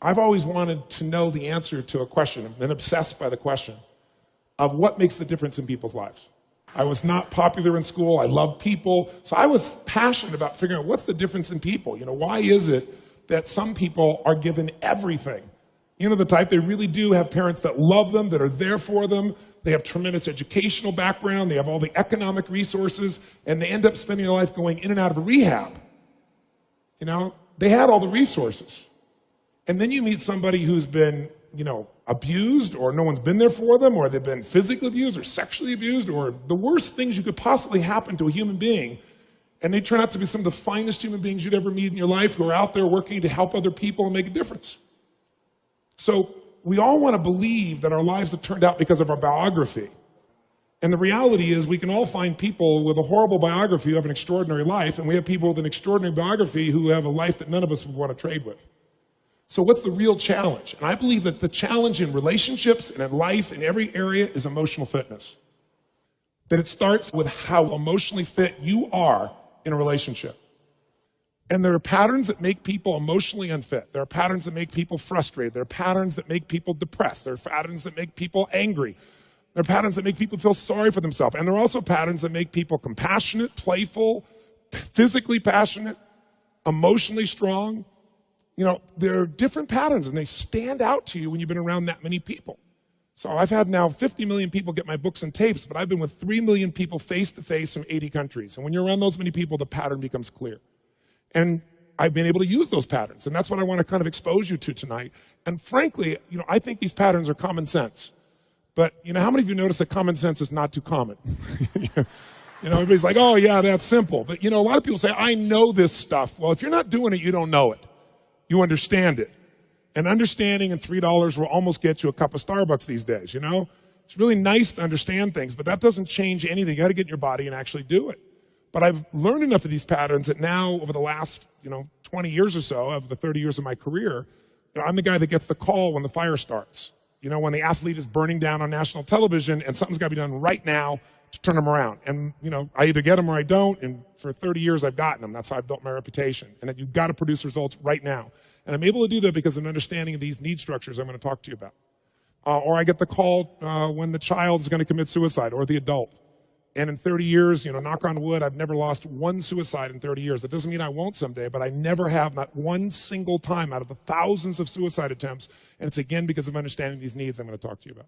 I've always wanted to know the answer to a question. I've been obsessed by the question of what makes the difference in people's lives. I was not popular in school. I loved people. So I was passionate about figuring out what's the difference in people. Why is it that some people are given everything? The type, they really do have parents that love them, that are there for them. They have tremendous educational background. They have all the economic resources, and they end up spending their life going in and out of rehab. They had all the resources. And then you meet somebody who's been, abused, or no one's been there for them, or they've been physically abused or sexually abused, or the worst things you could possibly happen to a human being. And they turn out to be some of the finest human beings you'd ever meet in your life, who are out there working to help other people and make a difference. So we all want to believe that our lives have turned out because of our biography. And the reality is we can all find people with a horrible biography who have an extraordinary life, and we have people with an extraordinary biography who have a life that none of us would want to trade with. So what's the real challenge? And I believe that the challenge in relationships and in life in every area is emotional fitness. That it starts with how emotionally fit you are in a relationship. And there are patterns that make people emotionally unfit. There are patterns that make people frustrated. There are patterns that make people depressed. There are patterns that make people angry. There are patterns that make people feel sorry for themselves. And there are also patterns that make people compassionate, playful, physically passionate, emotionally strong. There are different patterns, and they stand out to you when you've been around that many people. So I've had now 50 million people get my books and tapes, but I've been with 3 million people face-to-face from 80 countries. And when you're around those many people, the pattern becomes clear. And I've been able to use those patterns, and that's what I want to kind of expose you to tonight. And frankly, I think these patterns are common sense. But, how many of you notice that common sense is not too common? Everybody's like, oh, yeah, that's simple. But, a lot of people say, I know this stuff. Well, if you're not doing it, you don't know it. You understand it. And understanding and $3 will almost get you a cup of Starbucks these days, It's really nice to understand things, but that doesn't change anything. You got to get in your body and actually do it. But I've learned enough of these patterns that now, over the last, 20 years or so, of the 30 years of my career, I'm the guy that gets the call when the fire starts. When the athlete is burning down on national television and something's got to be done right now to turn them around. And, I either get them or I don't. And for 30 years, I've gotten them. That's how I've built my reputation. And that you've got to produce results right now. And I'm able to do that because of an understanding of these need structures I'm going to talk to you about. Or I get the call when the child is going to commit suicide, or the adult. And in 30 years, knock on wood, I've never lost one suicide in 30 years. That doesn't mean I won't someday, but I never have, not one single time out of the thousands of suicide attempts. And it's again because of understanding these needs I'm going to talk to you about.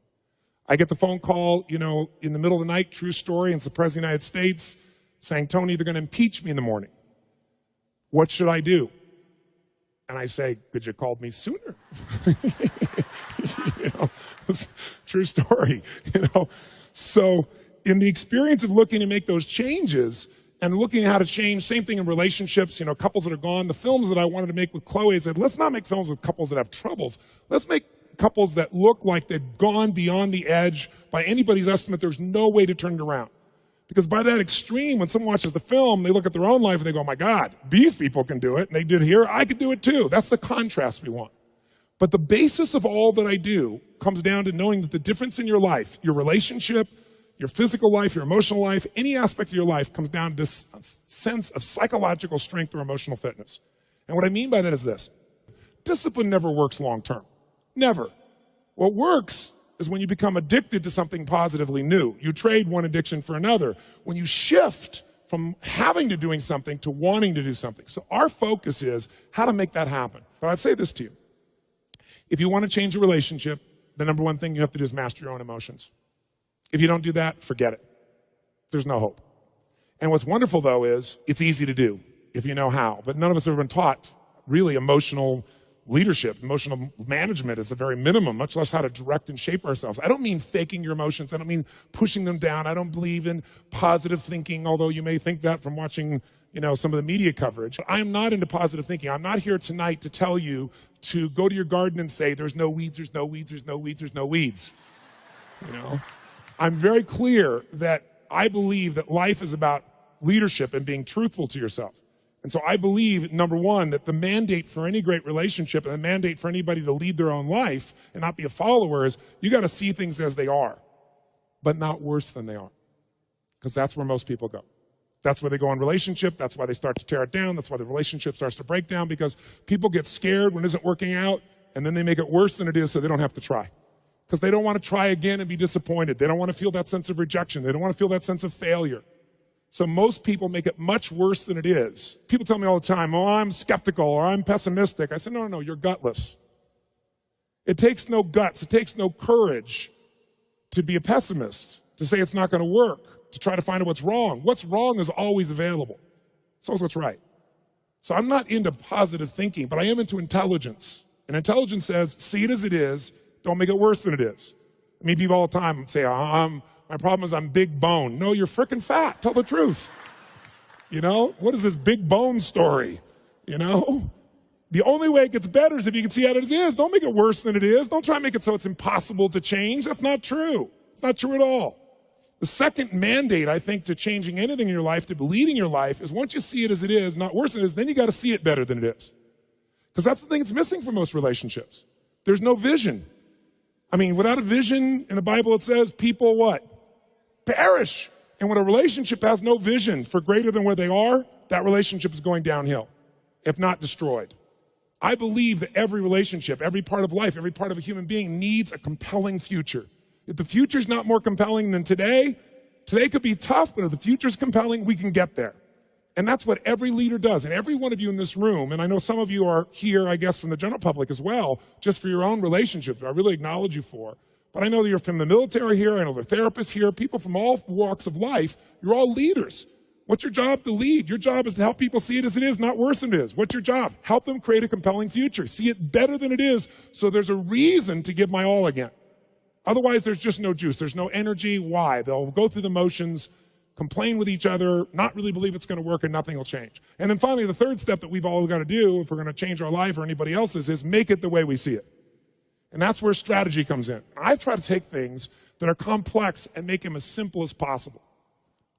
I get the phone call, in the middle of the night, true story, and it's the President of the United States saying, Tony, they're going to impeach me in the morning. What should I do? And I say, could you have called me sooner? True story, So in the experience of looking to make those changes and looking at how to change, same thing in relationships, couples that are gone. The films that I wanted to make with Chloe, I said, let's not make films with couples that have troubles. Let's make couples that look like they've gone beyond the edge. By anybody's estimate, there's no way to turn it around. Because by that extreme, when someone watches the film, they look at their own life and they go, oh my God, these people can do it. And they did here, I could do it too. That's the contrast we want. But the basis of all that I do comes down to knowing that the difference in your life, your relationship, your physical life, your emotional life, any aspect of your life comes down to this sense of psychological strength or emotional fitness. And what I mean by that is this. Discipline never works long term. Never. What works is when you become addicted to something positively new. You trade one addiction for another. When you shift from having to doing something to wanting to do something. So our focus is how to make that happen. But I'd say this to you. If you want to change a relationship, the number one thing you have to do is master your own emotions. If you don't do that, forget it. There's no hope. And what's wonderful, though, is it's easy to do if you know how. But none of us have ever been taught really emotional leadership. Emotional management is the very minimum, much less how to direct and shape ourselves. I don't mean faking your emotions. I don't mean pushing them down. I don't believe in positive thinking, although you may think that from watching, some of the media coverage. I am not into positive thinking. I'm not here tonight to tell you to go to your garden and say, there's no weeds, there's no weeds, there's no weeds, there's no weeds. I'm very clear that I believe that life is about leadership and being truthful to yourself. And so I believe, number one, that the mandate for any great relationship and the mandate for anybody to lead their own life and not be a follower is you got to see things as they are, but not worse than they are. Because that's where most people go. That's where they go in relationship. That's why they start to tear it down. That's why the relationship starts to break down, because people get scared when it isn't working out. and then they make it worse than it is so they don't have to try. Because they don't want to try again and be disappointed. They don't want to feel that sense of rejection. They don't want to feel that sense of failure. So most people make it much worse than it is. People tell me all the time, oh, I'm skeptical or I'm pessimistic. I say, no, you're gutless. It takes no guts, it takes no courage to be a pessimist, to say it's not going to work, to try to find out what's wrong. What's wrong is always available. It's always what's right. So I'm not into positive thinking, but I am into intelligence. And intelligence says, see it as it is, don't make it worse than it is. I mean, people all the time say, my problem is I'm big bone. No, you're freaking fat. Tell the truth. You know, what is this big bone story? You know, the only way it gets better is if you can see it as it is. Don't make it worse than it is. Don't try to make it so it's impossible to change. That's not true. It's not true at all. The second mandate, I think, to changing anything in your life, to leading your life, is once you see it as it is, not worse than it is, then you got to see it better than it is. Because that's the thing that's missing for most relationships. There's no vision. I mean, without a vision, in the Bible it says people what? Perish. And when a relationship has no vision for greater than where they are, that relationship is going downhill, if not destroyed. I believe that every relationship, every part of life, every part of a human being needs a compelling future. If the future's not more compelling than today could be tough, but if the future's compelling, we can get there. And that's what every leader does. And every one of you in this room, and I know some of you are here, I guess, from the general public as well, just for your own relationships, I really acknowledge you for. But I know that you're from the military here, I know there are therapists here, people from all walks of life. You're all leaders. What's your job? To lead. Your job is to help people see it as it is, not worse than it is. What's your job? Help them create a compelling future. See it better than it is, so there's a reason to give my all again. Otherwise, there's just no juice. There's no energy. Why? They'll go through the motions, complain with each other, not really believe it's going to work, and nothing will change. And then finally, the third step that we've all got to do if we're going to change our life or anybody else's is make it the way we see it. And that's where strategy comes in. I try to take things that are complex and make them as simple as possible.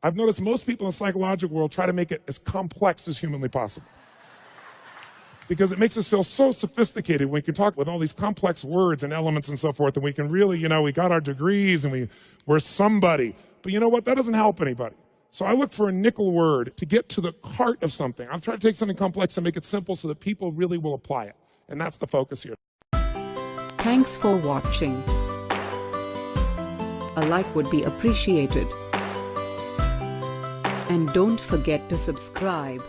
I've noticed most people in the psychological world try to make it as complex as humanly possible. Because it makes us feel so sophisticated when we can talk with all these complex words and elements and so forth, and we can really, we got our degrees and we're somebody. But you know what? That doesn't help anybody. So I look for a nickel word to get to the heart of something. I'm trying to take something complex and make it simple so that people really will apply it. And that's the focus here. Thanks for watching. A like would be appreciated. And don't forget to subscribe.